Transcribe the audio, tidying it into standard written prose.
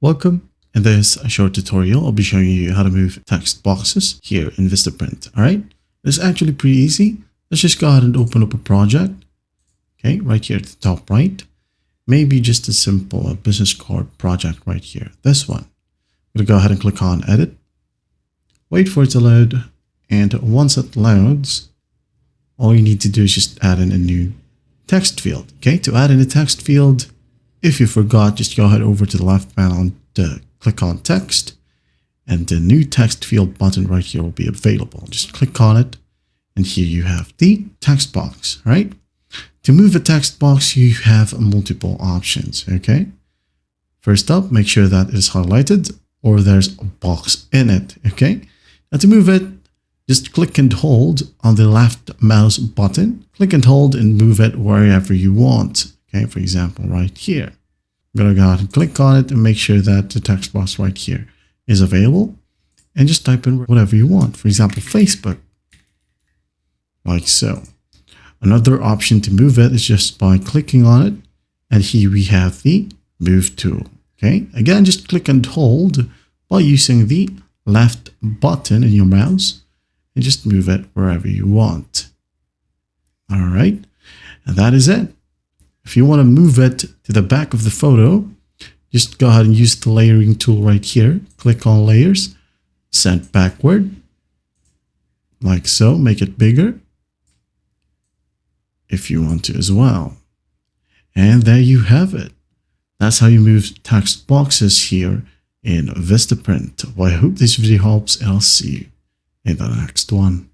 Welcome. In this short tutorial, I'll be showing you how to move text boxes here in Vistaprint. All right, it's actually pretty easy. Let's just go ahead and open up a project. Okay, right here at the top right. Maybe just a simple business card project right here. This one. I'm going to go ahead and click on Edit. Wait for it to load. And once it loads, all you need to do is just add in a new text field. Okay, to add in a text field, if you forgot, just go ahead over to the left panel and click on text, and the new text field button right here will be available. Just click on it, and here you have the text box, right? To move a text box, you have multiple options, okay? First up, make sure that it is highlighted or there's a box in it, okay? Now to move it, just click and hold on the left mouse button. Click and hold and move it wherever you want. Okay, for example, right here. I'm going to go ahead and click on it and make sure that the text box right here is available. And just type in whatever you want. For example, Facebook. Like so. Another option to move it is just by clicking on it. And here we have the Move tool. Okay, again, just click and hold by using the left button in your mouse. And just move it wherever you want. All right, and that is it. If you want to move it to the back of the photo, just go ahead and use the layering tool right here. Click on layers, send backward, like so, make it bigger if you want to as well. And there you have it. That's how you move text boxes here in Vistaprint. Well, I hope this video helps, and I'll see you in the next one.